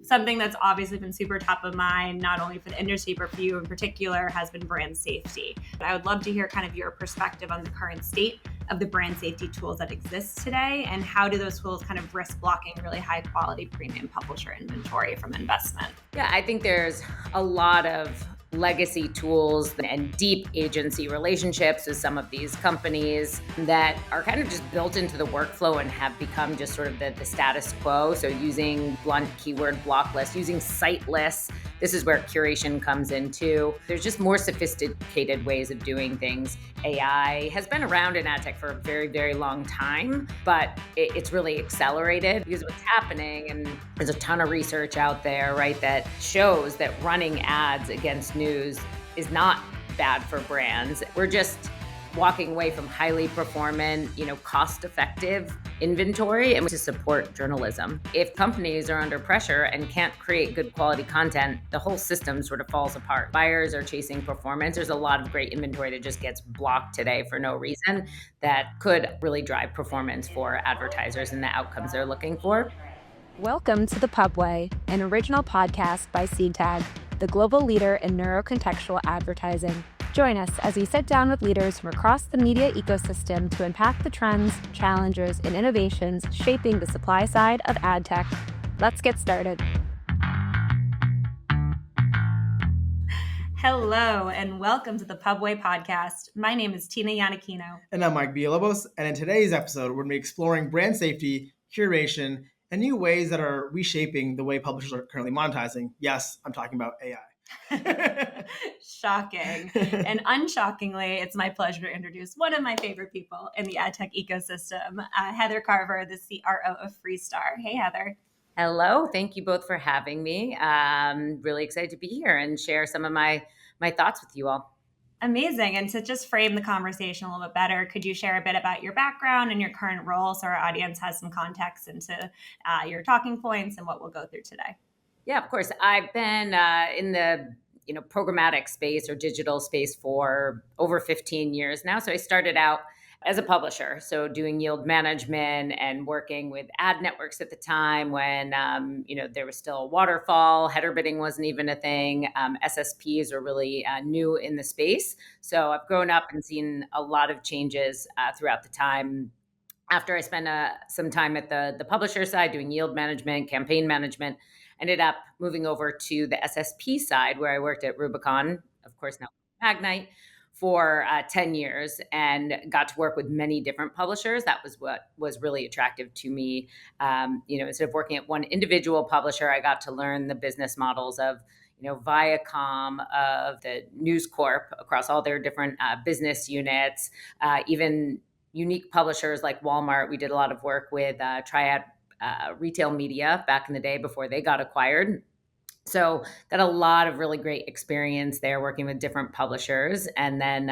Something that's obviously been super top of mind, not only for the industry, but for you in particular, has been brand safety. But I would love to hear kind of your perspective on the current state of the brand safety tools that exist today, and how do those tools kind of risk blocking really high quality premium publisher inventory from investment? Yeah, I think there's a lot of legacy tools and deep agency relationships with some of these companies that are kind of just built into the workflow and have become just sort of the status quo. So using blunt keyword block lists, using site lists. This is where curation comes in too. There's just more sophisticated ways of doing things. AI has been around in ad tech for a very, very long time, but it's really accelerated because what's happening, and there's a ton of research out there, right, that shows that running ads against news is not bad for brands. We're just walking away from highly performant, cost-effective inventory and to support journalism. If companies are under pressure and can't create good quality content, the whole system sort of falls apart. Buyers are chasing performance. There's a lot of great inventory that just gets blocked today for no reason that could really drive performance for advertisers and the outcomes they're looking for. Welcome to The Pubway, an original podcast by SeedTag, the global leader in neurocontextual advertising. Join us as we sit down with leaders from across the media ecosystem to unpack the trends, challenges, and innovations shaping the supply side of ad tech. Let's get started. Hello, and welcome to the Pubway podcast. My name is Tina Iannacchino. And I'm Mike Villalobos. And in today's episode, we're going to be exploring brand safety, curation, and new ways that are reshaping the way publishers are currently monetizing. Yes, I'm talking about AI. Shocking. And unshockingly, it's my pleasure to introduce one of my favorite people in the ad tech ecosystem, Heather Carver, the CRO of Freestar. Hey, Heather. Hello. Thank you both for having me. Really excited to be here and share some of my thoughts with you all. Amazing. And to just frame the conversation a little bit better, could you share a bit about your background and your current role so our audience has some context into your talking points and what we'll go through today? Yeah, of course. I've been in the programmatic space or digital space for over 15 years now. So I started out as a publisher, so doing yield management and working with ad networks at the time when there was still a waterfall. Header bidding wasn't even a thing. SSPs are really new in the space. So I've grown up and seen a lot of changes throughout the time. After I spent some time at the publisher side doing yield management, campaign management, ended up moving over to the SSP side where I worked at Rubicon, of course now Magnite, for 10 years and got to work with many different publishers. That was what was really attractive to me. Instead of working at one individual publisher, I got to learn the business models of Viacom, of the News Corp across all their different business units, even unique publishers like Walmart. We did a lot of work with Triad Retail Media back in the day before they got acquired. So got a lot of really great experience there working with different publishers, and then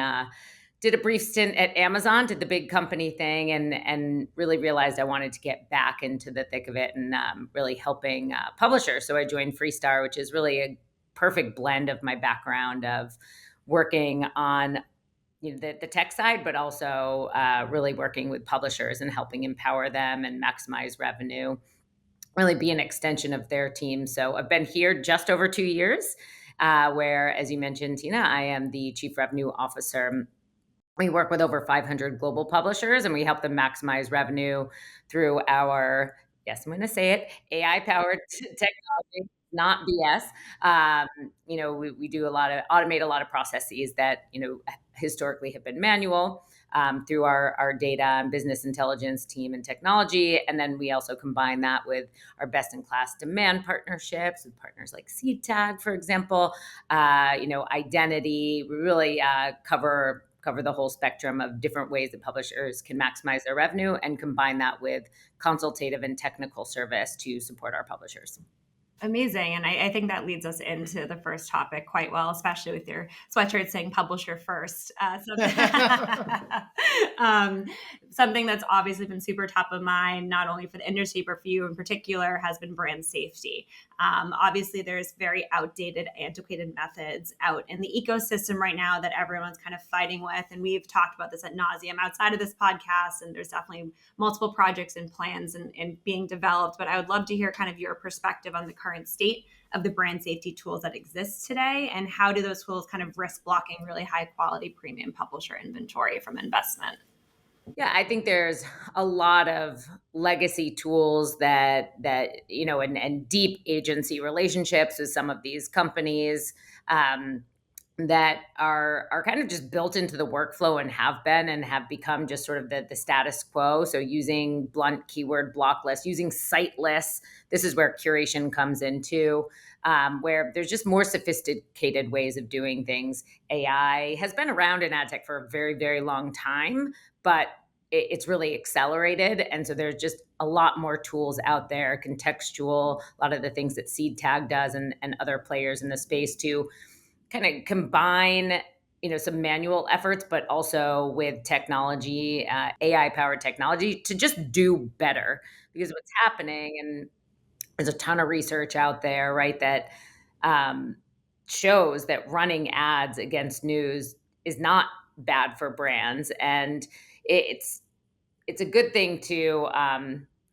did a brief stint at Amazon, did the big company thing, and really realized I wanted to get back into the thick of it and really helping publishers. So I joined Freestar, which is really a perfect blend of my background of working on the tech side, but also really working with publishers and helping empower them and maximize revenue, really be an extension of their team. So I've been here just over 2 years, where, as you mentioned, Tina, I am the Chief Revenue Officer. We work with over 500 global publishers, and we help them maximize revenue through our, yes, I'm going to say it, AI-powered technology. Not BS. We do automate a lot of processes that, historically have been manual through our data and business intelligence team and technology. And then we also combine that with our best-in-class demand partnerships with partners like SeedTag, for example, identity. We really cover the whole spectrum of different ways that publishers can maximize their revenue and combine that with consultative and technical service to support our publishers. Amazing. And I think that leads us into the first topic quite well, especially with your sweatshirt saying publisher first. Something that's obviously been super top of mind, not only for the industry, but for you in particular, has been brand safety. Obviously, there's very outdated, antiquated methods out in the ecosystem right now that everyone's kind of fighting with. And we've talked about this ad nauseum outside of this podcast. And there's definitely multiple projects and plans and being developed. But I would love to hear kind of your perspective on the current state of the brand safety tools that exist today, and how do those tools kind of risk blocking really high quality premium publisher inventory from investment? Yeah, I think there's a lot of legacy tools and deep agency relationships with some of these companies um, that are kind of just built into the workflow and have become just sort of the status quo. So using blunt keyword block lists, using site lists. This is where curation comes into, where there's just more sophisticated ways of doing things. AI has been around in ad tech for a very, very long time, but it's really accelerated. And so there's just a lot more tools out there, contextual, a lot of the things that SeedTag does and other players in the space to kind of combine, some manual efforts, but also with technology, AI powered technology to just do better. Because what's happening, and there's a ton of research out there, right, that um, shows that running ads against news is not bad for brands. And it's it's a good thing to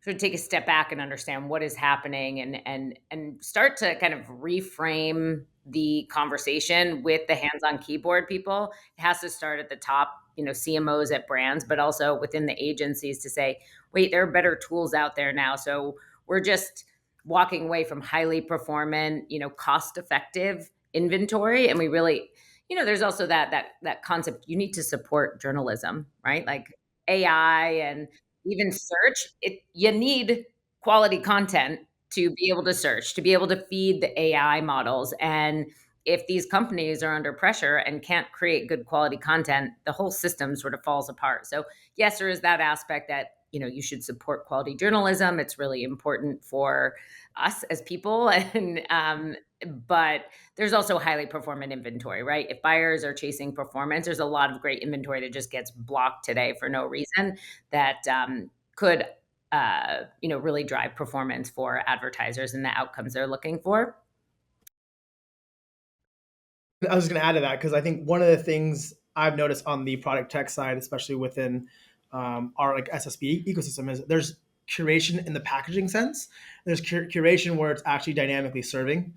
sort of take a step back and understand what is happening and start to kind of reframe the conversation with the hands-on keyboard people. It has to start at the top, CMOs at brands, but also within the agencies to say, wait, there are better tools out there now. So we're just walking away from highly performant, cost-effective inventory, and we really, there's also that concept. You need to support journalism, right? Like AI and even search, you need quality content to be able to search, to be able to feed the AI models. And if these companies are under pressure and can't create good quality content, the whole system sort of falls apart. So yes, there is that aspect that, you should support quality journalism. It's really important for us as people. But there's also highly performant inventory, right? If buyers are chasing performance, there's a lot of great inventory that just gets blocked today for no reason that could, really drive performance for advertisers and the outcomes they're looking for. I was going to add to that because I think one of the things I've noticed on the product tech side, especially within our like SSP ecosystem, is there's curation in the packaging sense. There's curation where it's actually dynamically serving.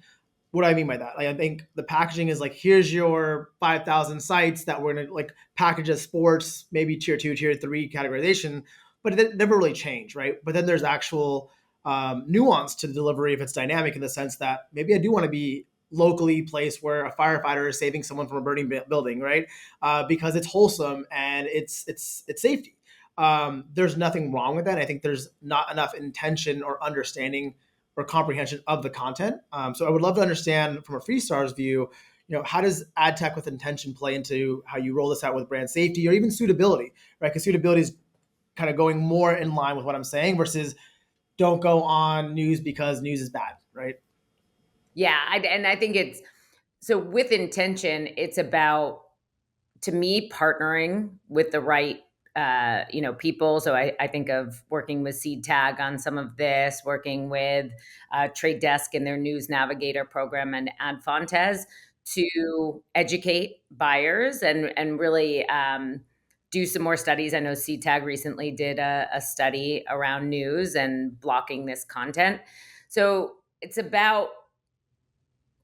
What do I mean by that? Like, I think the packaging is like, here's your 5,000 sites that we're going to like package as sports, maybe tier 2, tier 3 categorization, but it never really changed, right? But then there's actual nuance to the delivery if it's dynamic in the sense that maybe I do want to be locally placed where a firefighter is saving someone from a burning building, right? Because it's wholesome and it's safety. There's nothing wrong with that. I think there's not enough intention or understanding or comprehension of the content. So I would love to understand from a Freestar's view, how does ad tech with intention play into how you roll this out with brand safety or even suitability, right? Because suitability is kind of going more in line with what I'm saying versus don't go on news because news is bad, right? Yeah. And I think so with intention, it's about, to me, partnering with the right people. So I think of working with SeedTag on some of this, working with Trade Desk and their News Navigator program and Adfontes to educate buyers and really do some more studies. I know SeedTag recently did a study around news and blocking this content. So it's about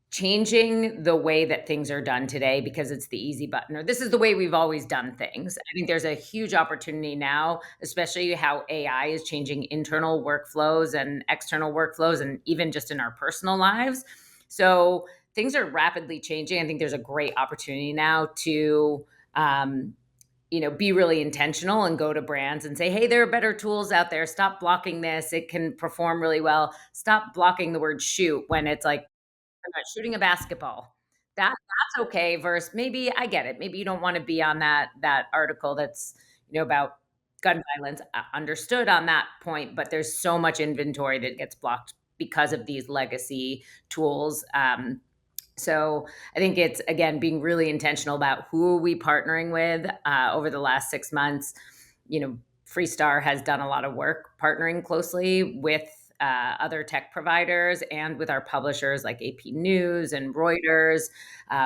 changing the way that things are done today because it's the easy button, or this is the way we've always done things. I think there's a huge opportunity now, especially how AI is changing internal workflows and external workflows and even just in our personal lives. So things are rapidly changing. I think there's a great opportunity now to be really intentional and go to brands and say, hey, there are better tools out there. Stop blocking this. It can perform really well. Stop blocking the word shoot when it's like, I'm not shooting a basketball. That's okay. Versus maybe I get it. Maybe you don't want to be on that article that's about gun violence. Understood on that point, but there's so much inventory that gets blocked because of these legacy tools. So I think it's, again, being really intentional about who are we partnering with. Over the last 6 months, Freestar has done a lot of work partnering closely with other tech providers and with our publishers like AP News and Reuters.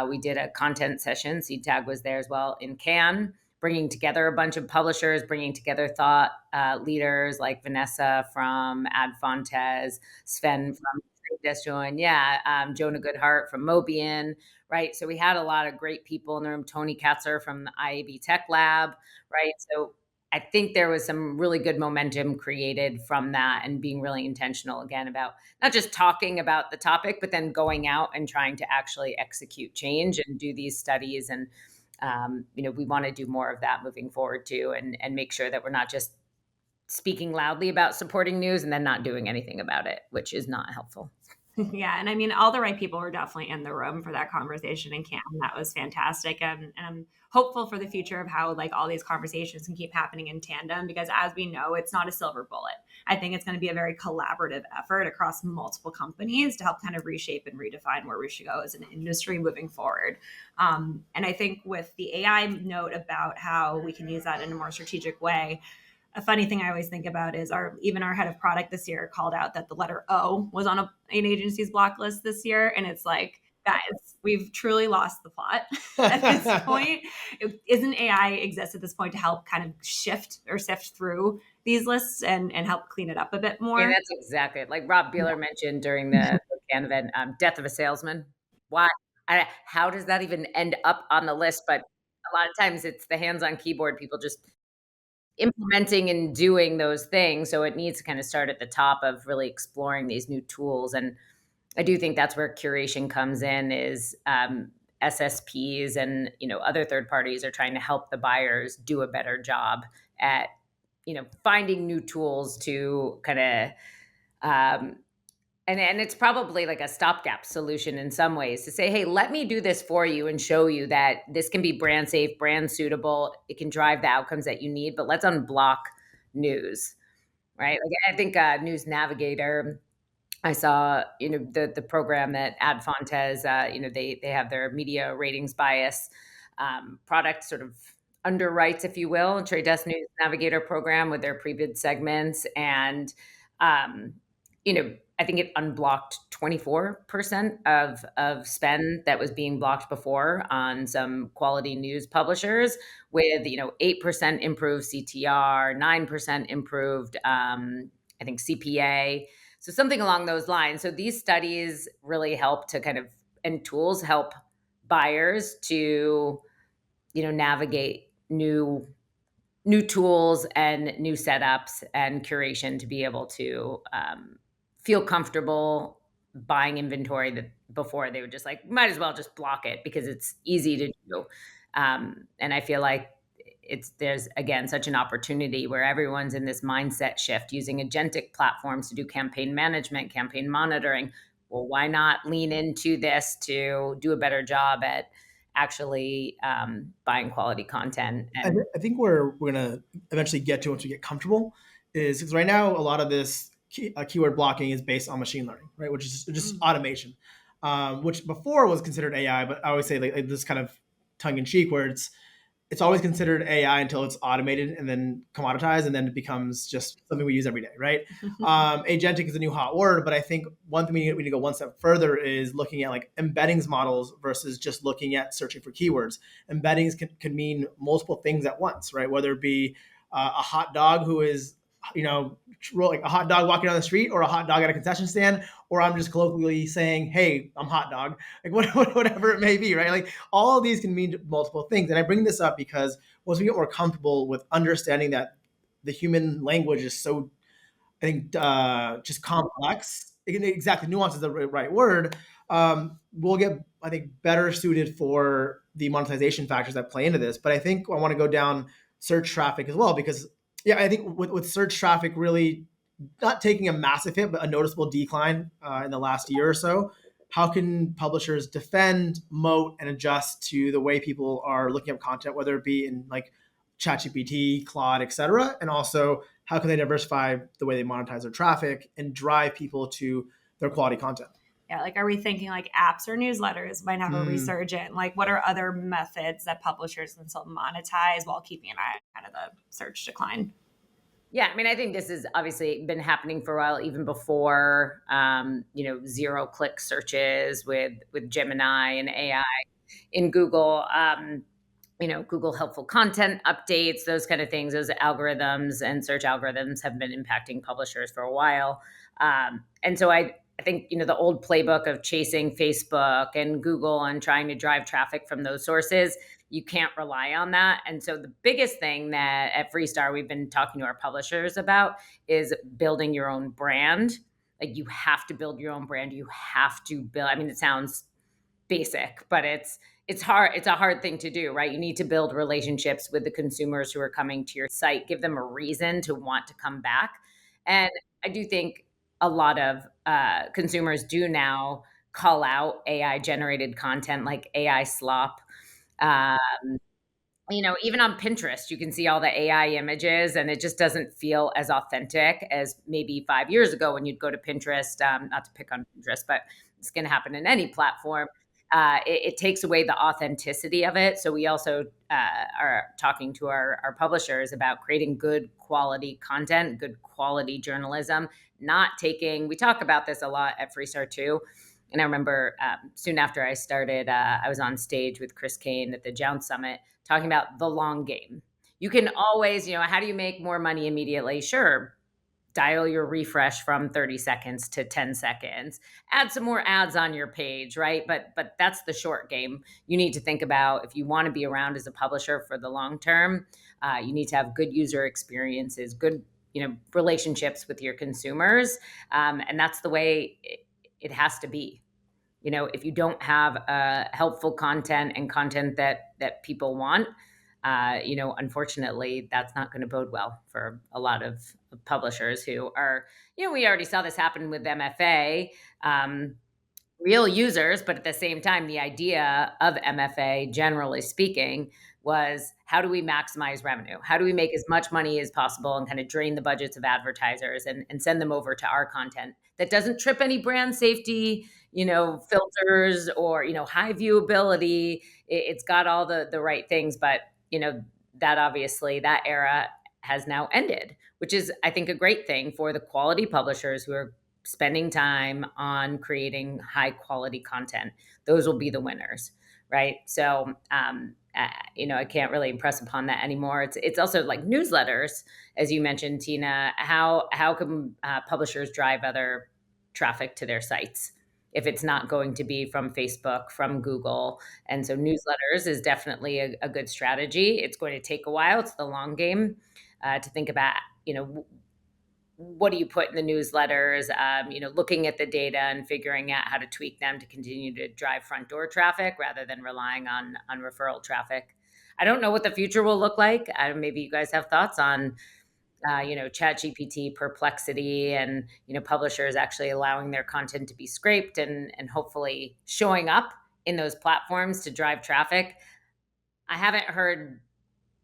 We did a content session. CTAG was there as well in Cannes, bringing together a bunch of publishers, bringing together thought leaders like Vanessa from Ad Fontes, Sven from Desjoin, Jonah Goodhart from Mobian, right? So we had a lot of great people in the room. Tony Katzer from the IAB Tech Lab, right? So I think there was some really good momentum created from that, and being really intentional again about not just talking about the topic, but then going out and trying to actually execute change and do these studies. And we want to do more of that moving forward too, and make sure that we're not just speaking loudly about supporting news and then not doing anything about it, which is not helpful. Yeah. And I mean, all the right people were definitely in the room for that conversation in Cannes. That was fantastic. And I'm hopeful for the future of how like all these conversations can keep happening in tandem, because as we know, it's not a silver bullet. I think it's going to be a very collaborative effort across multiple companies to help kind of reshape and redefine where we should go as an industry moving forward. And I think with the AI note about how we can use that in a more strategic way, a funny thing I always think about is our head of product this year called out that the letter O was on an agency's block list this year. And it's like, guys, we've truly lost the plot at this point. Isn't AI exist at this point to help kind of shift or sift through these lists and help clean it up a bit more? Yeah, that's exactly it. Like Rob Beeler mentioned during the Cannes event, death of a salesman. Why? How does that even end up on the list? But a lot of times it's the hands-on keyboard, people just implementing and doing those things. So it needs to kind of start at the top of really exploring these new tools. And I do think that's where curation comes in, is SSPs and other third parties are trying to help the buyers do a better job at finding new tools to kind of and it's probably like a stopgap solution in some ways to say, hey, let me do this for you and show you that this can be brand safe, brand suitable. It can drive the outcomes that you need, but let's unblock news, right? Like I think News Navigator, I saw, the program that Ad Fontes, they have their media ratings bias product sort of underwrites, if you will, Trade Desk News Navigator program with their pre-bid segments. And, I think it unblocked 24% of spend that was being blocked before on some quality news publishers, with 8% improved CTR, 9% improved, I think CPA. So something along those lines. So these studies really help to kind of, and tools help buyers to navigate new tools and new setups and curation to be able to feel comfortable buying inventory that before they would just like, might as well just block it because it's easy to do. And I feel like there's again such an opportunity where everyone's in this mindset shift, using agentic platforms to do campaign management, campaign monitoring. Well, why not lean into this to do a better job at actually buying quality content? And I think where we're going to eventually get to once we get comfortable is because right now a lot of this keyword blocking is based on machine learning, right? Which is just automation, which before was considered AI, but I always say like this kind of tongue in cheek where it's always considered AI until it's automated and then commoditized, and then it becomes just something we use every day, right? Agentic is a new hot word, but I think one thing we need to go one step further is looking at like embeddings models versus just looking at searching for keywords. Embeddings can mean multiple things at once, right? Whether it be a hot dog who is like a hot dog walking down the street, or a hot dog at a concession stand, or I'm just colloquially saying, hey, I'm hot dog, like whatever it may be, right? Like all of these can mean multiple things. And I bring this up because once we get more comfortable with understanding that the human language is so, I think, just complex, exactly, nuance is the right word, we'll get, I think, better suited for the monetization factors that play into this. But I think I want to go down search traffic as well, because I think with search traffic really not taking a massive hit, but a noticeable decline in the last year or so, how can publishers defend, moat, and adjust to the way people are looking up content, whether it be in like ChatGPT, Claude, et cetera? And also, how can they diversify the way they monetize their traffic and drive people to their quality content? Yeah, like are we thinking like apps or newsletters might have a resurgent? Like what are other methods that publishers can still monetize while keeping an eye on kind of the search decline? Yeah, I mean, I think this has obviously been happening for a while, even before, zero click searches with Gemini and AI in Google. Google helpful content updates, those kind of things, those algorithms and search algorithms have been impacting publishers for a while. And so I think, the old playbook of chasing Facebook and Google and trying to drive traffic from those sources, you can't rely on that. And so the biggest thing that at Freestar we've been talking to our publishers about is building your own brand. Like, you have to build your own brand. You have to build, I mean, it sounds basic, but it's hard. It's a hard thing to do, right? You need to build relationships with the consumers who are coming to your site, give them a reason to want to come back. And I do think a lot of consumers do now call out AI generated content like AI slop. Uh, Even on Pinterest, you can see all the AI images, and it just doesn't feel as authentic as maybe 5 years ago when you'd go to Pinterest. Not to pick on Pinterest, but it's going to happen in any platform. It takes away the authenticity of it. So we also are talking to our publishers about creating good quality content, good quality journalism, not taking, we talk about this a lot at Freestar too. And I remember soon after I started, I was on stage with Chris Kane at the Jounce Summit talking about the long game. You can always, how do you make more money immediately? Sure, dial your refresh from 30 seconds to 10 seconds. Add some more ads on your page, right? But that's the short game. You need to think about, if you want to be around as a publisher for the long term, you need to have good user experiences, good relationships with your consumers, and that's the way it has to be. If you don't have helpful content and content that people want, unfortunately, that's not going to bode well for a lot of publishers who are, we already saw this happen with MFA, real users, but at the same time, the idea of MFA, generally speaking, was how do we maximize revenue? How do we make as much money as possible and kind of drain the budgets of advertisers and send them over to our content that doesn't trip any brand safety, filters or, high viewability. It's got all the right things, but, that obviously that era has now ended, which is, I think, a great thing for the quality publishers who are spending time on creating high quality content. Those will be the winners, right? So, I can't really impress upon that anymore. It's also like newsletters, as you mentioned, Tina. How can publishers drive other traffic to their sites if it's not going to be from Facebook, from Google? And so newsletters is definitely a good strategy. It's going to take a while. It's the long game to think about, what do you put in the newsletters, looking at the data and figuring out how to tweak them to continue to drive front door traffic rather than relying on referral traffic. I don't know what the future will look like. Maybe you guys have thoughts on, ChatGPT, Perplexity, and, publishers actually allowing their content to be scraped and hopefully showing up in those platforms to drive traffic. I haven't heard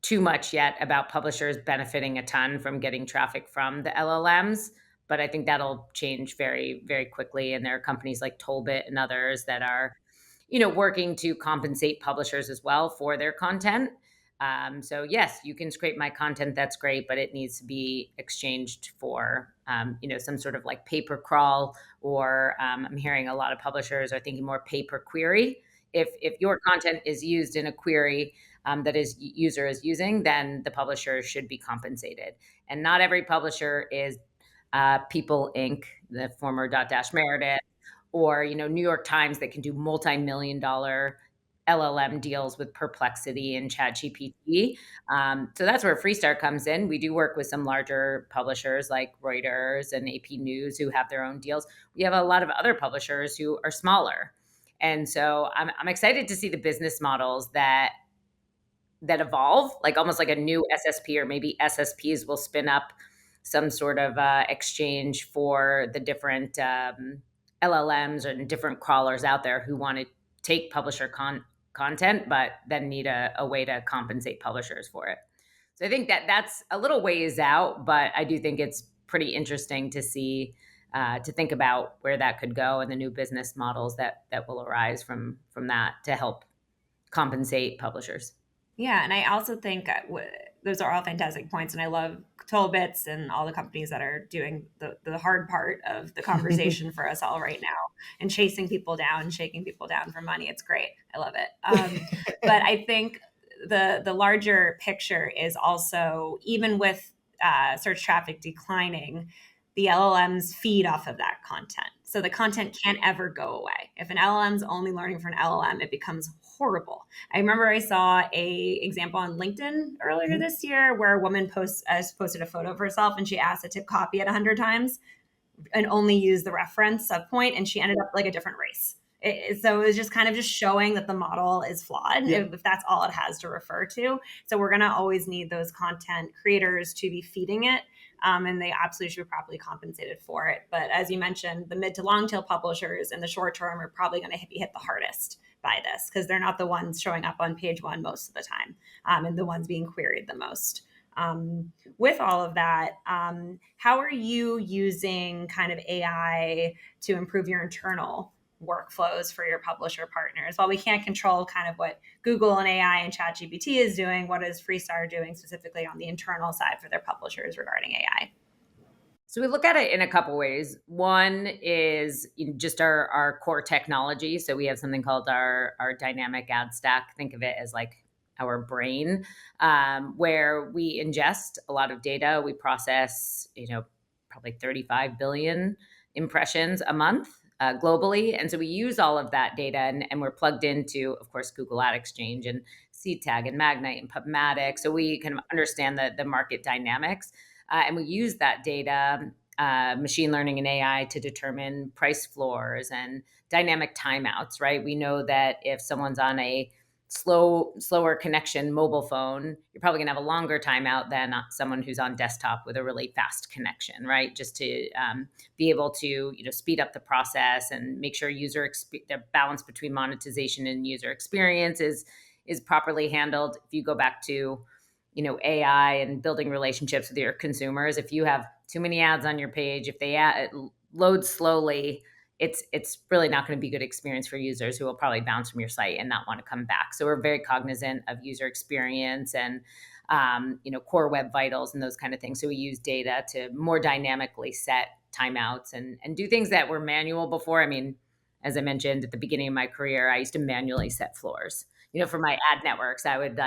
too much yet about publishers benefiting a ton from getting traffic from the LLMs, but I think that'll change very, very quickly. And there are companies like Tolbit and others that are, working to compensate publishers as well for their content. So yes, you can scrape my content. That's great, but it needs to be exchanged for, some sort of like pay per crawl, or I'm hearing a lot of publishers are thinking more pay per query. If your content is used in a query that is user is using, then the publisher should be compensated. And not every publisher is People Inc., the former Dotdash Meredith, or New York Times, that can do multi-million-dollar LLM deals with Perplexity and ChatGPT. So that's where Freestar comes in. We do work with some larger publishers like Reuters and AP News who have their own deals. We have a lot of other publishers who are smaller. And so I'm excited to see the business models that evolve, like almost like a new SSP, or maybe SSPs will spin up some sort of exchange for the different LLMs and different crawlers out there who want to take publisher content, but then need a way to compensate publishers for it. So I think that's a little ways out, but I do think it's pretty interesting to see, to think about where that could go and the new business models that will arise from that to help compensate publishers. Yeah, and I also think those are all fantastic points. And I love Tollbits and all the companies that are doing the hard part of the conversation for us all right now and chasing people down, shaking people down for money. It's great. I love it. But I think the larger picture is also, even with search traffic declining, the LLMs feed off of that content. So the content can't ever go away. If an LLM's only learning from an LLM, it becomes horrible. I remember I saw a example on LinkedIn earlier this year where a woman posted a photo of herself and she asked it to copy it 100 times and only use the reference of point, and she ended up like a different race. So it was just kind of just showing that the model is flawed, if that's all it has to refer to. So we're going to always need those content creators to be feeding it. And they absolutely should be properly compensated for it. But as you mentioned, the mid to long tail publishers in the short term are probably going to be hit the hardest by this because they're not the ones showing up on page one most of the time, and the ones being queried the most. With all of that, how are you using kind of AI to improve your internal workflows for your publisher partners? While we can't control kind of what Google and AI and ChatGPT is doing, what is Freestar doing specifically on the internal side for their publishers regarding AI? So we look at it in a couple ways. One is just our core technology. So we have something called our dynamic ad stack. Think of it as like our brain, where we ingest a lot of data. We process, probably 35 billion impressions a month globally. And so we use all of that data, and we're plugged into, of course, Google Ad Exchange and CTAG and Magnite and PubMatic. So we kind of understand the market dynamics. And we use that data, machine learning and AI, to determine price floors and dynamic timeouts, right? We know that if someone's on a slower connection mobile phone, you're probably gonna have a longer timeout than someone who's on desktop with a really fast connection, right? Just to be able to speed up the process and make sure the balance between monetization and user experience is properly handled. If you go back to AI and building relationships with your consumers, if you have too many ads on your page, if they load slowly, it's really not going to be a good experience for users who will probably bounce from your site and not want to come back. So we're very cognizant of user experience and core web vitals and those kind of things. So we use data to more dynamically set timeouts and do things that were manual before. I mean, as I mentioned at the beginning of my career, I used to manually set floors. For my ad networks, I would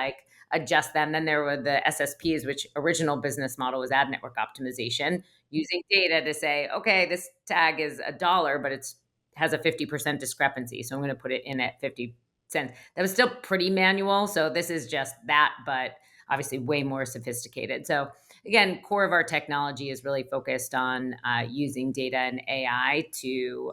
adjust them. Then there were the SSPs, which original business model was ad network optimization, using data to say, okay, this tag is $1, but it has a 50% discrepancy. So I'm going to put it in at 50 cents. That was still pretty manual. So this is just that, but obviously way more sophisticated. So again, core of our technology is really focused on using data and AI to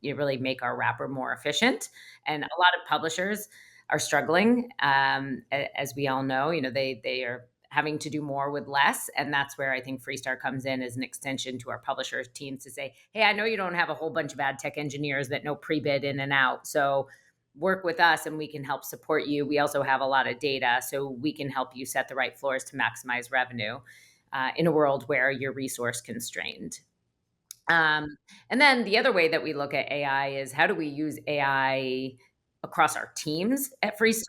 really make our wrapper more efficient. And a lot of publishers are struggling, as we all know. They are having to do more with less, and that's where I think Freestar comes in as an extension to our publishers teams to say, hey, I know you don't have a whole bunch of ad tech engineers that know pre-bid in and out, so work with us and we can help support you. We also have a lot of data, so we can help you set the right floors to maximize revenue in a world where you're resource constrained. And then the other way that we look at AI is, how do we use AI across our teams at Freestar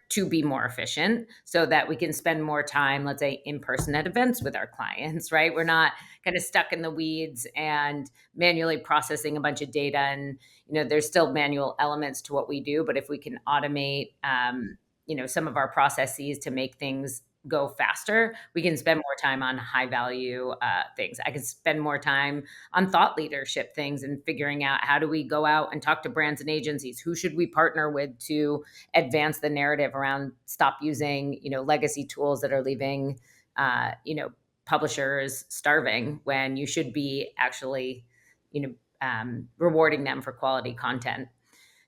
to be more efficient so that we can spend more time, let's say, in person at events with our clients, right? We're not kind of stuck in the weeds and manually processing a bunch of data. And, there's still manual elements to what we do, but if we can automate, some of our processes to make things go faster, we can spend more time on high value things. I can spend more time on thought leadership things and figuring out, how do we go out and talk to brands and agencies? Who should we partner with to advance the narrative around stop using, legacy tools that are leaving, publishers starving, when you should be actually, rewarding them for quality content.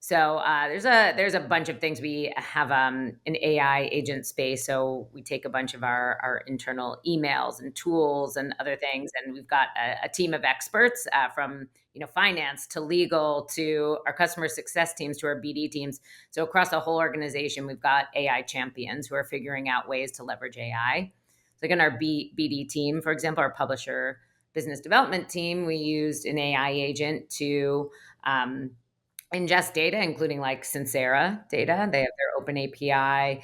So there's a bunch of things. We have an AI agent space. So we take a bunch of our internal emails and tools and other things, and we've got a team of experts from finance to legal to our customer success teams to our BD teams. So across the whole organization, we've got AI champions who are figuring out ways to leverage AI. So again, our BD team, for example, our publisher business development team, we used an AI agent to ingest data, including like Sincera data. They have their open API.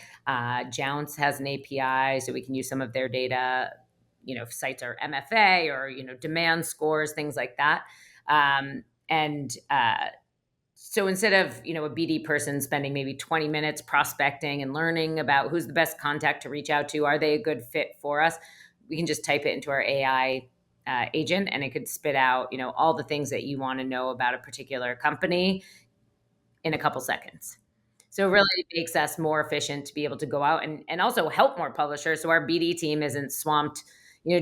Jounce has an API, so we can use some of their data. If sites are MFA or demand scores, things like that. And So instead of a BD person spending maybe 20 minutes prospecting and learning about who's the best contact to reach out to, are they a good fit for us? We can just type it into our AI agent, and it could spit out all the things that you want to know about a particular company in a couple seconds. So it really makes us more efficient to be able to go out and also help more publishers. So our BD team isn't swamped,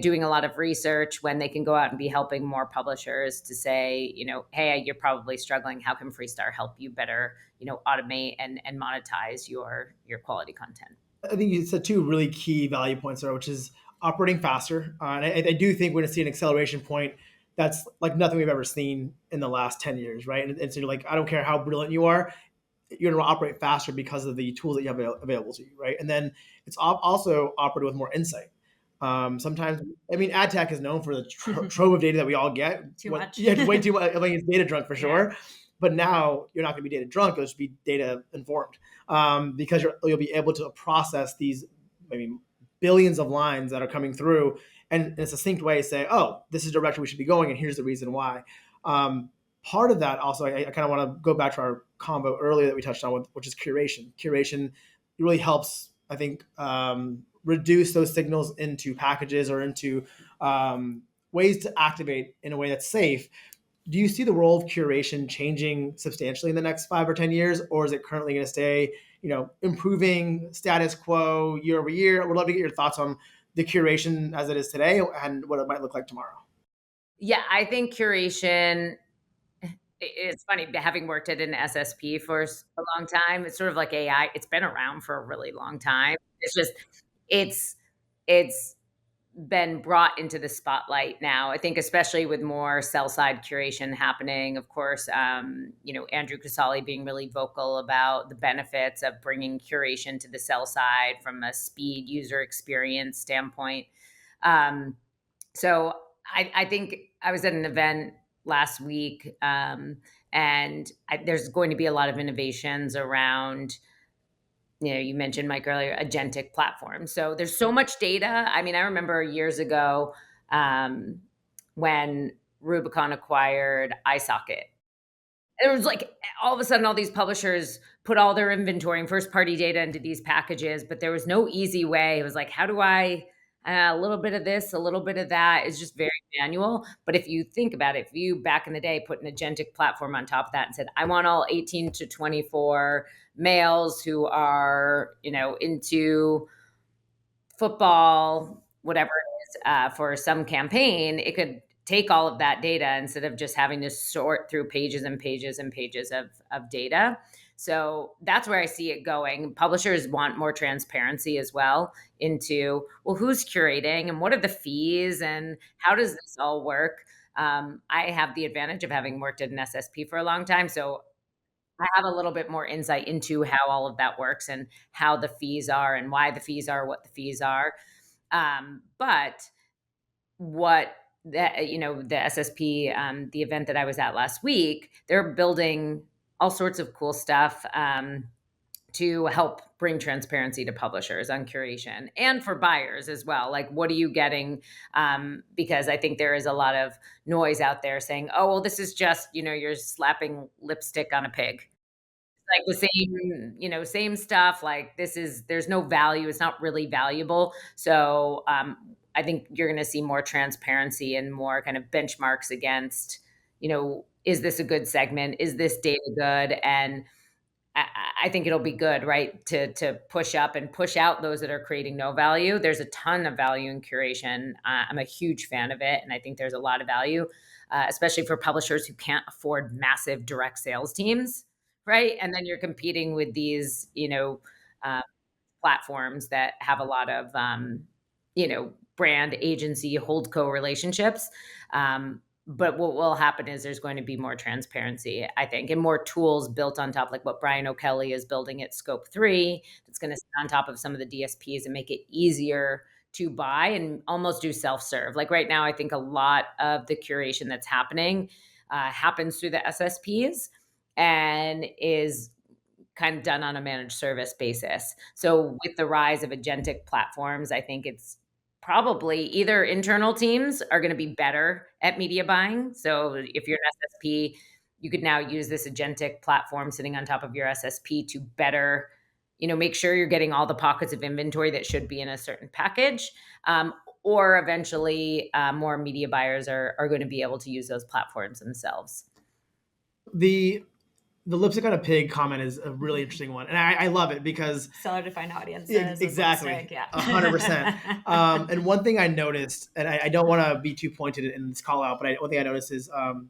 doing a lot of research, when they can go out and be helping more publishers to say, hey, you're probably struggling. How can Freestar help you better, automate and monetize your quality content? I think you said two really key value points there, which is operating faster. And I do think we're going to see an acceleration point that's like nothing we've ever seen in the last 10 years, right? And so you're like, I don't care how brilliant you are, you're going to operate faster because of the tools that you have available to you, right? And then it's also operated with more insight. Sometimes, I mean, ad tech is known for the trove of data that we all get. Too much. Yeah, way too much. I mean, it's data drunk for Yeah. sure. But now you're not going to be data drunk. You'll just be data informed, because you'll be able to process these maybe billions of lines that are coming through, and in a succinct way say, oh, this is the direction we should be going, and here's the reason why. Part of that also, I kind of want to go back to our combo earlier that we touched on, which is curation. Curation really helps, I think, reduce those signals into packages or into ways to activate in a way that's safe. Do you see the role of curation changing substantially in the next 5 or 10 years, or is it currently going to stay, improving status quo year over year? I would love to get your thoughts on the curation as it is today and what it might look like tomorrow. Yeah, I think curation, it's funny, having worked at an SSP for a long time, it's sort of like AI. It's been around for a really long time. It's been brought into the spotlight now. I think especially with more sell side curation happening. Of course, Andrew Casale being really vocal about the benefits of bringing curation to the sell side from a speed user experience standpoint. So I think I was at an event last week, and there's going to be a lot of innovations around, you mentioned, Mike, earlier, agentic platforms. So there's so much data. I mean, I remember years ago, when Rubicon acquired iSocket. It was like all of a sudden all these publishers put all their inventory and first party data into these packages, but there was no easy way. It was like, how do I, a little bit of this, a little bit of that. It's just very manual. But if you think about it, if you back in the day put an agentic platform on top of that and said, I want all 18 to 24 males who are, into football, whatever it is, for some campaign, it could take all of that data instead of just having to sort through pages and pages and pages of data. So that's where I see it going. Publishers want more transparency as well into, well, who's curating and what are the fees and how does this all work? I have the advantage of having worked at an SSP for a long time. So I have a little bit more insight into how all of that works and how the fees are and why the fees are what the fees are. But what the SSP, the event that I was at last week, they're building all sorts of cool stuff to help bring transparency to publishers on curation and for buyers as well. Like, what are you getting? Because I think there is a lot of noise out there saying, oh, well, this is just, you're slapping lipstick on a pig. Like the same stuff. Like there's no value. It's not really valuable. So I think you're going to see more transparency and more kind of benchmarks against, is this a good segment? Is this data good? And I think it'll be good, right? To push up and push out those that are creating no value. There's a ton of value in curation. I'm a huge fan of it. And I think there's a lot of value, especially for publishers who can't afford massive direct sales teams. Right. And then you're competing with these, platforms that have a lot of, brand agency holdco relationships. But what will happen is there's going to be more transparency, I think, and more tools built on top, like what Brian O'Kelly is building at Scope 3, that's going to sit on top of some of the DSPs and make it easier to buy and almost do self-serve. Like right now, I think a lot of the curation that's happening happens through the SSPs. and is kind of done on a managed service basis. So with the rise of agentic platforms, I think it's probably either internal teams are going to be better at media buying. So if you're an SSP, you could now use this agentic platform sitting on top of your SSP to better, make sure you're getting all the pockets of inventory that should be in a certain package. Or eventually, more media buyers are going to be able to use those platforms themselves. The lipstick on a pig comment is a really interesting one, and I love it because seller defined audiences. Exactly, lipstick, yeah, 100%. And one thing I noticed, and I don't want to be too pointed in this call out, but one thing I noticed is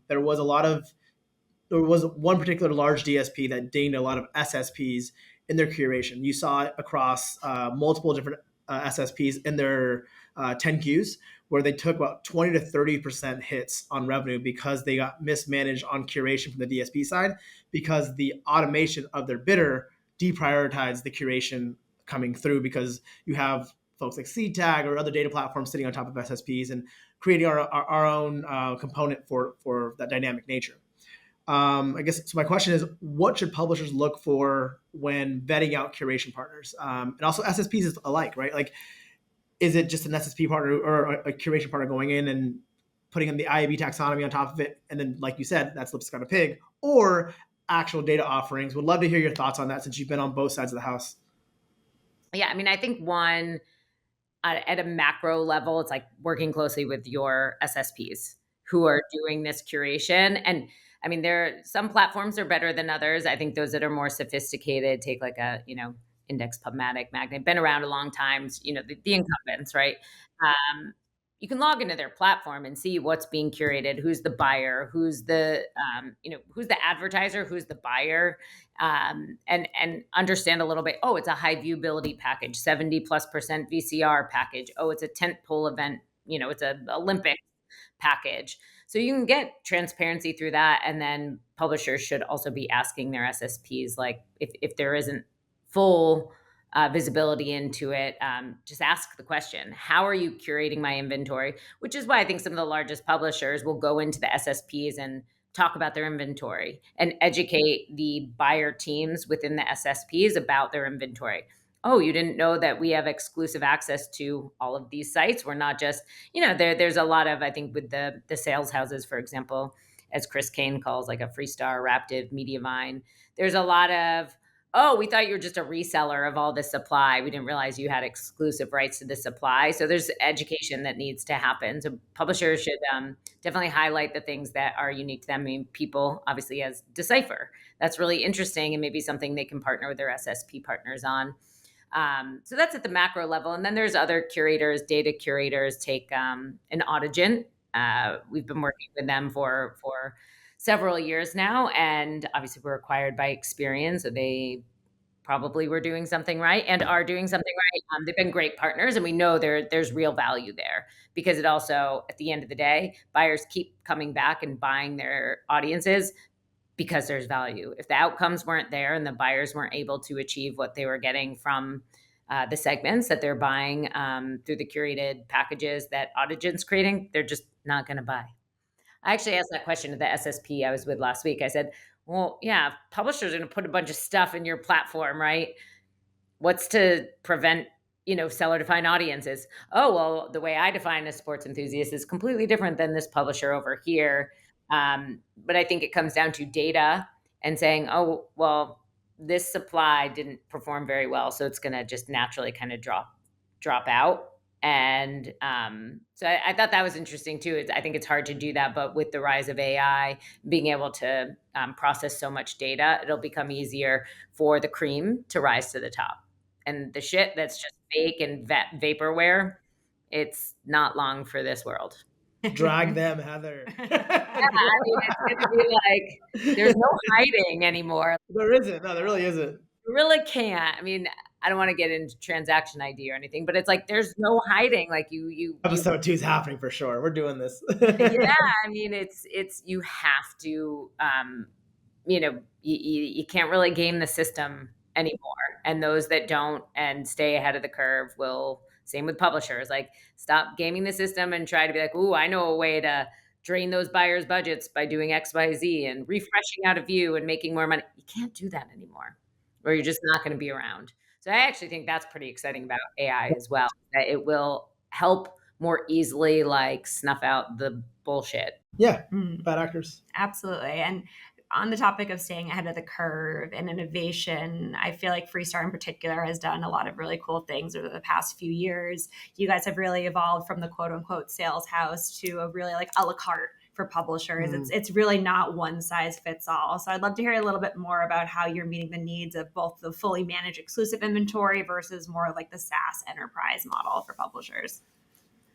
there was one particular large DSP that dinged a lot of SSPs in their curation. You saw it across multiple different SSPs in their 10Qs, where they took about 20 to 30% hits on revenue because they got mismanaged on curation from the DSP side, because the automation of their bidder deprioritized the curation coming through, because you have folks like CTAG or other data platforms sitting on top of SSPs and creating our own component for that dynamic nature. I guess, so my question is, what should publishers look for when vetting out curation partners? And also SSPs is alike, right? Like, is it just an SSP partner or a curation partner going in and putting in the IAB taxonomy on top of it? And then, like you said, that's lipstick on a pig, or actual data offerings? Would love to hear your thoughts on that, since you've been on both sides of the house. Yeah, I mean, I think one, at a macro level, it's like working closely with your SSPs who are doing this curation. And I mean, some platforms are better than others. I think those that are more sophisticated, take like a, Index, PubMatic, Magnite, been around a long time, the incumbents, right? You can log into their platform and see what's being curated, who's the buyer, who's the advertiser, who's the buyer, and understand a little bit. Oh, it's a high viewability package, 70+% VCR package. Oh, it's a tentpole event. It's an Olympic package. So you can get transparency through that. And then publishers should also be asking their SSPs, like, if there isn't full visibility into it, just ask the question, how are you curating my inventory? Which is why I think some of the largest publishers will go into the SSPs and talk about their inventory and educate the buyer teams within the SSPs about their inventory. Oh, you didn't know that we have exclusive access to all of these sites? We're not just, there's a lot of, I think, with the sales houses, for example, as Chris Kane calls, like a Freestar, Raptive, Mediavine, there's a lot of, oh, we thought you were just a reseller of all this supply. We didn't realize you had exclusive rights to the supply. So there's education that needs to happen. So publishers should definitely highlight the things that are unique to them. I mean, people obviously as Decipher. That's really interesting and maybe something they can partner with their SSP partners on. So that's at the macro level. And then there's other curators, data curators, take an Audigent. We've been working with them for several years now, and obviously we're acquired by Experian, so they probably were doing something right and are doing something right. They've been great partners, and we know there's real value there, because it also, at the end of the day, buyers keep coming back and buying their audiences because there's value. If the outcomes weren't there and the buyers weren't able to achieve what they were getting from the segments that they're buying through the curated packages that Audigent's creating, they're just not going to buy. I actually asked that question to the SSP I was with last week. I said, well, yeah, publishers are going to put a bunch of stuff in your platform, right? What's to prevent, seller-defined audiences? Oh, well, the way I define a sports enthusiast is completely different than this publisher over here. But I think it comes down to data and saying, oh, well, this supply didn't perform very well, so it's going to just naturally kind of drop out. And so I thought that was interesting too. I think it's hard to do that, but with the rise of AI, being able to process so much data, it'll become easier for the cream to rise to the top. And the shit that's just fake and vaporware, it's not long for this world. Drag them, Heather. Yeah, I mean, it's going to be like, there's no hiding anymore. There isn't. No, there really isn't. You really can't. I mean, I don't want to get into transaction ID or anything, but it's like there's no hiding. Like you episode 2 is happening for sure. We're doing this. Yeah, I mean, it's you have to, you can't really game the system anymore. And those that don't and stay ahead of the curve will. Same with publishers. Like, stop gaming the system and try to be like, ooh, I know a way to drain those buyers' budgets by doing X, Y, Z and refreshing out a view and making more money. You can't do that anymore, or you're just not going to be around. So I actually think that's pretty exciting about AI as well, that it will help more easily like snuff out the bullshit. Yeah, bad actors. Absolutely. And on the topic of staying ahead of the curve and innovation, I feel like Freestar in particular has done a lot of really cool things over the past few years. You guys have really evolved from the quote unquote sales house to a really like a la carte for publishers. It's really not one size fits all. So I'd love to hear a little bit more about how you're meeting the needs of both the fully managed exclusive inventory versus more like the SaaS enterprise model for publishers.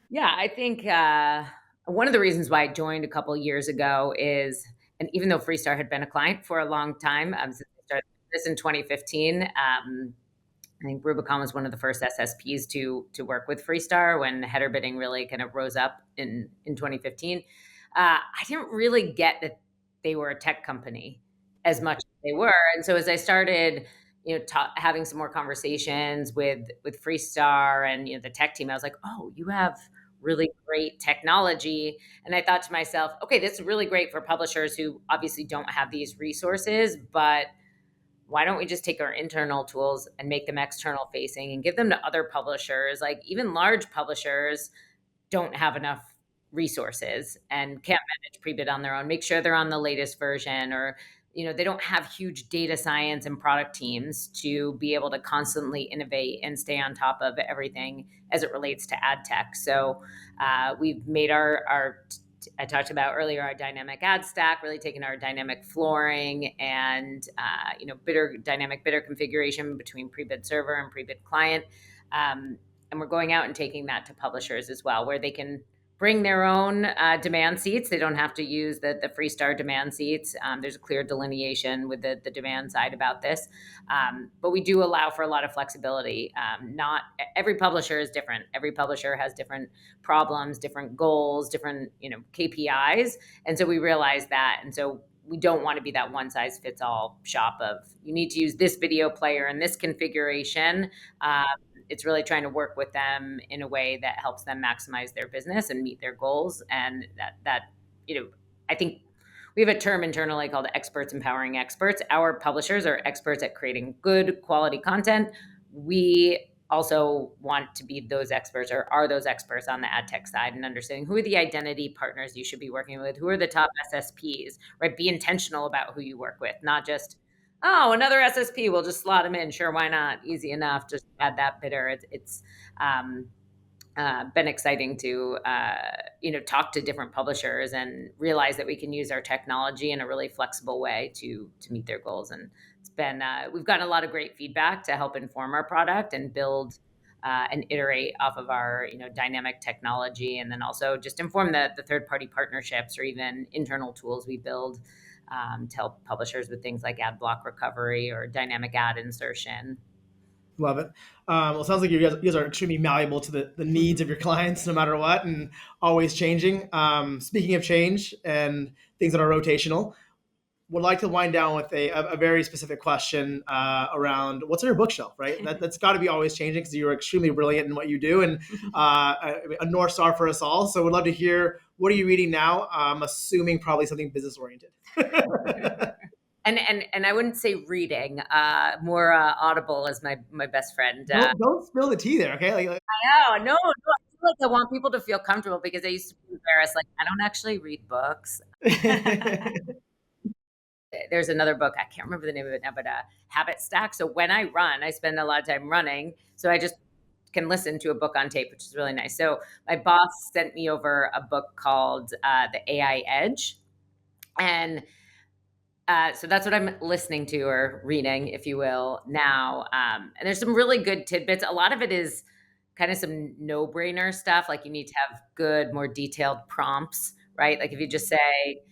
Yeah, I think one of the reasons why I joined a couple of years ago is, and even though Freestar had been a client for a long time, since I started this in 2015, I think Rubicon was one of the first SSPs to work with Freestar when header bidding really kind of rose up in 2015. I didn't really get that they were a tech company as much as they were, and so as I started, having some more conversations with Freestar and the tech team, I was like, oh, you have really great technology. And I thought to myself, okay, this is really great for publishers who obviously don't have these resources, but why don't we just take our internal tools and make them external facing and give them to other publishers? Like even large publishers don't have enough resources and can't manage pre-bid on their own, make sure they're on the latest version, or they don't have huge data science and product teams to be able to constantly innovate and stay on top of everything as it relates to ad tech. So we've made our I talked about earlier, our dynamic ad stack, really taking our dynamic flooring and dynamic bidder configuration between pre-bid server and pre-bid client. And we're going out and taking that to publishers as well, where they can bring their own demand seats. They don't have to use the Freestar demand seats. There's a clear delineation with the demand side about this. But we do allow for a lot of flexibility. Not every publisher is different. Every publisher has different problems, different goals, different KPIs. And so we realize that. And so we don't want to be that one size fits all shop of you need to use this video player in this configuration. It's really trying to work with them in a way that helps them maximize their business and meet their goals. And that I think we have a term internally called experts empowering experts. Our publishers are experts at creating good quality content. We also want to be those experts, or are those experts on the ad tech side, and understanding who are the identity partners you should be working with, who are the top SSPs, right? Be intentional about who you work with, not just, oh, another SSP, we'll just slot them in. Sure, why not? Easy enough. Just add that bidder. It's been exciting to talk to different publishers and realize that we can use our technology in a really flexible way to meet their goals. And it's been we've gotten a lot of great feedback to help inform our product and build and iterate off of our dynamic technology, and then also just inform the third party partnerships or even internal tools we build. To help publishers with things like ad block recovery or dynamic ad insertion. Love it. Well, it sounds like you guys are extremely malleable to the needs of your clients no matter what, and always changing. Speaking of change and things that are rotational, would like to wind down with a very specific question around what's on your bookshelf, right? That's got to be always changing because you're extremely brilliant in what you do and a North Star for us all. So we'd love to hear, what are you reading now? I'm assuming probably something business oriented. And I wouldn't say reading, more Audible is my best friend. Don't spill the tea there, okay? I know, no, I feel like I want people to feel comfortable because I used to be embarrassed. Like, I don't actually read books. There's another book, I can't remember the name of it now, but Habit Stack. So when I run, I spend a lot of time running. So I just can listen to a book on tape, which is really nice. So my boss sent me over a book called The AI Edge. And so that's what I'm listening to or reading, if you will, now. And there's some really good tidbits. A lot of it is kind of some no-brainer stuff. Like you need to have good, more detailed prompts, right? Like if you just say,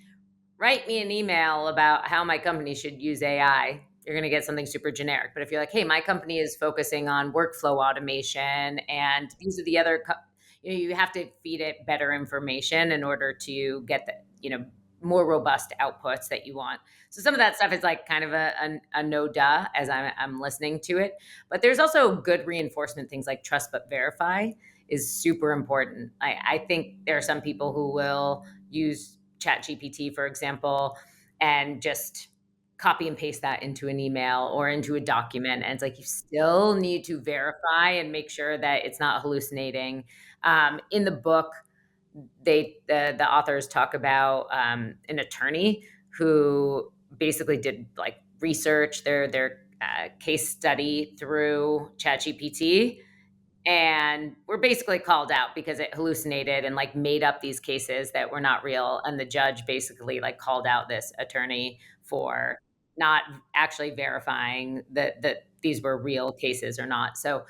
write me an email about how my company should use AI, you're going to get something super generic. But if you're like, hey, my company is focusing on workflow automation, and these are the other, you have to feed it better information in order to get the, more robust outputs that you want. So some of that stuff is like kind of a no duh as I'm listening to it. But there's also good reinforcement, things like trust but verify is super important. I think there are some people who will use ChatGPT, for example, and just copy and paste that into an email or into a document. And it's like, you still need to verify and make sure that it's not hallucinating. In the book, the authors talk about an attorney who basically did like research their case study through ChatGPT, and we're basically called out because it hallucinated and like made up these cases that were not real. And the judge basically like called out this attorney for not actually verifying that these were real cases or not. So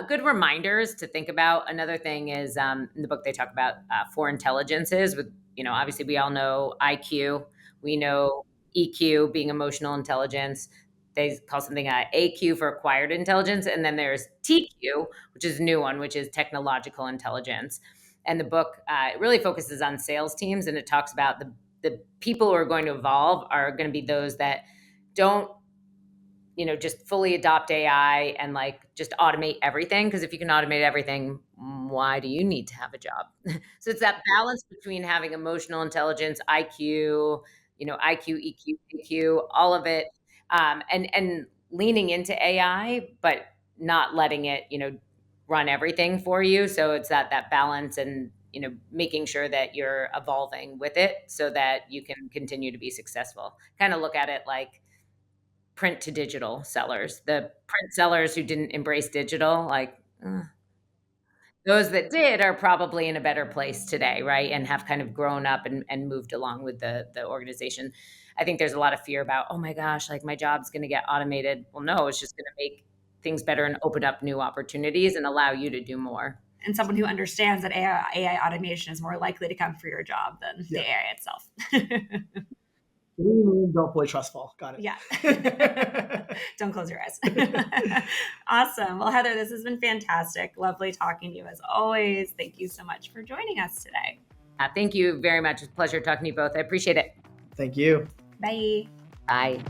good reminders to think about. Another thing is in the book, they talk about four intelligences with, obviously we all know IQ. We know EQ being emotional intelligence. They call something AQ for acquired intelligence. And then there's TQ, which is a new one, which is technological intelligence. And the book it really focuses on sales teams, and it talks about the people who are going to evolve are going to be those that don't, just fully adopt AI and like just automate everything. Because if you can automate everything, why do you need to have a job? So it's that balance between having emotional intelligence, IQ, IQ, EQ, EQ, all of it, and leaning into AI, but not letting it, run everything for you. So it's that balance and, making sure that you're evolving with it so that you can continue to be successful. Kind of look at it like print to digital sellers. The print sellers who didn't embrace digital, like those that did are probably in a better place today, right? And have kind of grown up and moved along with the organization. I think there's a lot of fear about, oh my gosh, like my job's going to get automated. Well, no, it's just going to make things better and open up new opportunities and allow you to do more. And someone who understands that AI automation is more likely to come for your job than the AI itself. Don't fully trustful. Got it. Yeah. Don't close your eyes. Awesome. Well, Heather, this has been fantastic. Lovely talking to you as always. Thank you so much for joining us today. Thank you very much. It's a pleasure talking to you both. I appreciate it. Thank you. Bye. Bye.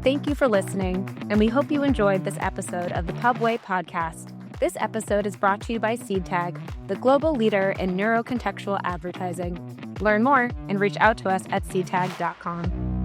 Thank you for listening, and we hope you enjoyed this episode of the Pubway podcast. This episode is brought to you by SeedTag, the global leader in neurocontextual advertising. Learn more and reach out to us at seedtag.com.